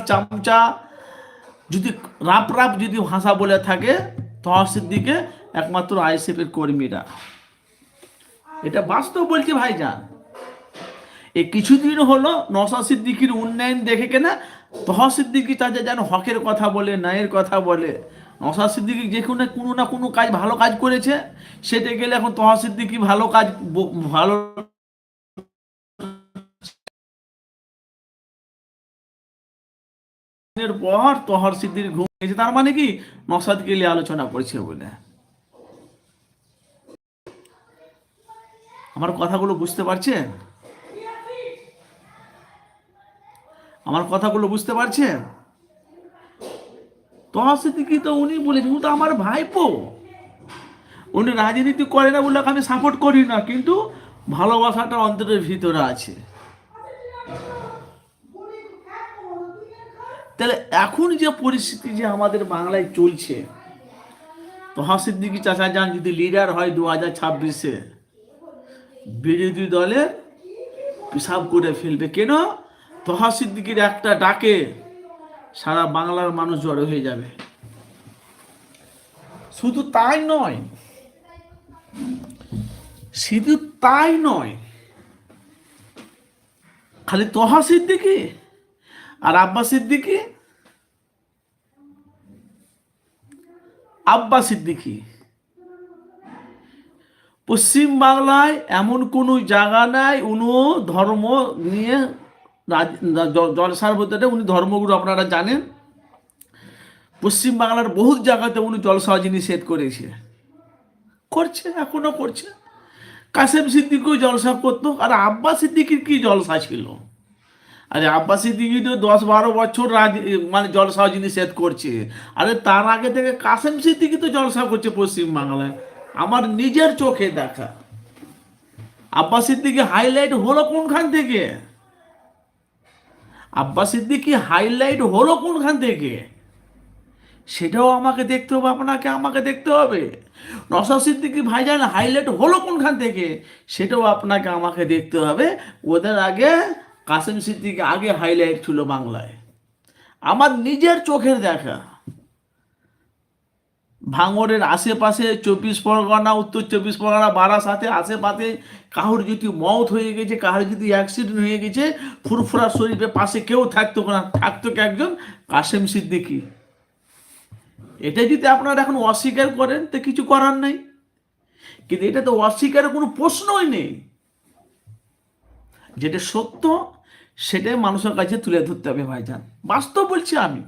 চামচা যদি wrap wrap যদি ভাষা বলে থাকে তহা সিদ্দিকে একমাত্র আইএসএফের কর্মীরা। এটা বাস্তব বলছি ভাইজান। এই কিছুদিন হলো নওশাদ সিদ্দিকীর উন্নয়ন দেখে কেনা তহা সিদ্দিকী তাদের যেন হকের কথা বলে, ন্যায়ের কথা বলে। নওশাদ সিদ্দিকী যে কোনো না কোনো কাজ ভালো কাজ করেছে, সেটা গেলে এখন তহা সিদ্দিকী ভালো কাজ ভালো এর পর তহর সিদ্দির ঘুম গেছে, তার মানে কি নওশাদকে নিয়ে আলোচনা করছে বলে। আমার কথাগুলো বুঝতে পারছেন? আমার কথাগুলো বুঝতে পারছেন? তহা সিদ্দিকী তো উনি বলেছেন, উনি তো আমার ভাইপো, উনি রাজনীতি করে না বলে আমি সাপোর্ট করি না, কিন্তু ভালোবাসাটা অন্তরের ভিতরে আছে। তাহলে এখন যে পরিস্থিতি যে আমাদের বাংলায় চলছে, তহা সিদ্দিকী চাচা যান যদি লিডার হয় 2026-এ, বিরোধী দলের পিসাব করে ফেলবে। কেন? তহা সিদ্দিকীর একটা ডাকে সারা বাংলার মানুষ জড়ো হয়ে যাবে। শুধু তাই নয়, শুধু তাই নয়, খালি তহা সিদ্দিকী আর আব্বাস সিদ্দিকী, আব্বাস সিদ্দিকী, পশ্চিম বাংলায় এমন কোনো জায়গা নাই উনি ধর্ম নিয়ে জলসার ভিতরে উনি ধর্মগুরু, আপনারা জানেন। পশ্চিম বাংলার বহু জায়গাতে উনি জলসা নিষেধ করেছে, করছে, এখনো করছে। কাসেম সিদ্দিকীও জলসা করতো, আর আব্বাস সিদ্দিকীর কি জলসা ছিল? আরে আব্বাস সিদ্দিকী তো 10-12 বছর মানে জলসা নিষেধ করছে। আরে তার আগে থেকে কাসেম সিদ্দিকী তো জলসা করছে পশ্চিম বাংলায়, আমার নিজের চোখে দেখা। আব্বাস সিদ্দিকী হাইলাইট হলো কোনখান থেকে? আব্বাস সিদ্দিকী হাইলাইট হলো কোনখান থেকে? সেটাও আমাকে দেখতে হবে, আপনাকে আমাকে দেখতে হবে। নওশাদ সিদ্দিকী ভাইজান হাইলাইট হলো কোনখান থেকে, সেটাও আপনাকে আমাকে দেখতে হবে। ওদের আগে কাসেম সিদ্দিকী আগে হাইলাইট ছিল বাংলায়, আমার নিজের চোখের দেখা। ভাঙড়ের আশেপাশে 24 পরগনা, উত্তর 24 পরগনা, বারাসাতে আশেপাশে কারোর যদি মওত হয়ে গেছে, কারোর যদি অ্যাক্সিডেন্ট হয়ে গেছে, ফুরফুরা শরীফের পাশে কেউ থাকতো না, থাকতো কি একজন কাসেম সিদ্দিকী। এটা যদি আপনারা এখন অস্বীকার করেন তো কিছু করার নেই, কিন্তু এটা তো অস্বীকারের কোনো প্রশ্নই নেই। যেটা সত্য সেটাই মানুষের কাছে তুলে ধরতে হবে ভাইজান, বাস্তব বলছি আমি।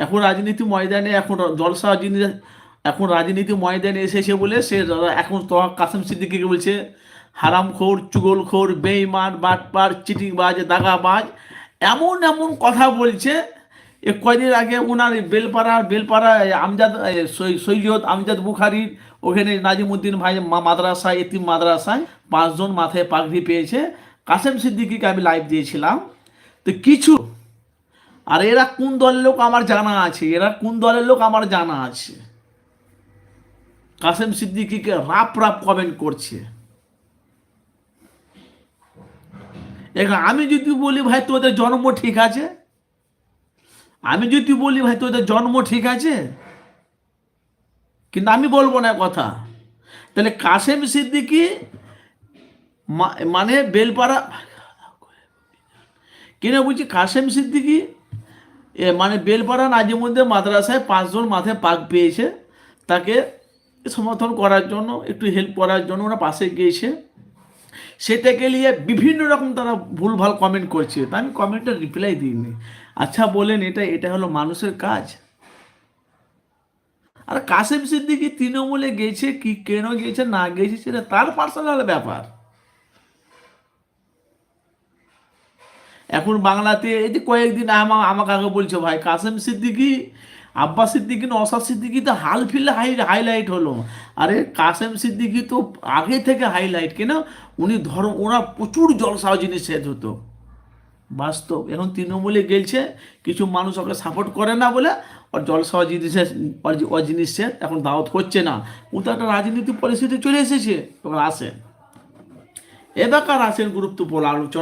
এখন রাজনীতি ময়দানে, এখন জলসা জিনিস, এখন রাজনীতি ময়দানে এসেছে বলে সে এখন তো কাসেম সিদ্দিকীকে বলছে হারামখোর, চুগলখোর, বেঈমান, বাটপার, চিটিংবাজ, দাগাবাজ, এমন এমন কথা বলছে। কয়দিন আগে ওনার বেলপাড়া আমজাদ সৈয়দ আমজাদ বুখারির ওখানে নাজিমুদ্দিন ভাই মাদ্রাসায়, এতিম মাদ্রাসায় 5 জন মাথায় পাগড়ি পেয়েছে। কাসেম সিদ্দিকীকে আমি লাইভ দিয়েছিলাম। তো কিছু, আর এরা কোন দলের লোক আমার জানা আছে, এরা কোন দলের লোক আমার জানা আছে, কাসেম সিদ্দিকীকে রাপ রাপ কমেন্ট করছে। এখন আমি যদি বলি ভাই তোদের জন্ম ঠিক আছে, আমি যদি বলি ভাই তোদের জন্ম ঠিক আছে, কিন্তু আমি বলবো না কথা, তাহলে কাসেম সিদ্দিকী মানে বেলপাড়া কিনা বলছি, কাসেম সিদ্দিকী মানে বেলপাড়া নাজিমুদ্দিন মাদ্রাসায় 5 জন মাথায় পাক পেয়েছে, তাকে সমর্থন করার জন্য, একটু হেল্প করার জন্য ওরা পাশে গিয়েছে। সেটাকে নিয়ে বিভিন্ন রকম তারা ভুলভাল কমেন্ট করছে, তা আমি কমেন্টের রিপ্লাই দিইনি। আচ্ছা বলেন, এটা হলো মানুষের কাজ? আর কাসেম সিদ্দিকী তৃণমূলে গেছে, কি কেন গেছে না গেছে সেটা তার পার্সোনাল ব্যাপার। এখন বাংলাতে এই যে কয়েকদিন আমাকে আগে বলছো ভাই কাসেম সিদ্দিকী, আব্বাস সিদ্দিকী, নওশাদ সিদ্দিকী তো হাল ফিরলে হাইলাইট হলো। আরে কাসেম সিদ্দিকী তো আগে থেকে হাইলাইট, কেন? ওরা প্রচুর জলসা জিনিস শেষ হতো, বাস্তব। এখন তৃণমূলে গেলছে, কিছু মানুষ ওকে সাপোর্ট করে না বলে ওর জলসা জিনিসের ওর জিনিস শেষ, এখন দাওয়াত হচ্ছে না। ও তো একটা রাজনীতি পরিস্থিতি চলে এসেছে। এবার আসেন, এবার আসেন গুরুত্বপূর্ণ আলোচনা।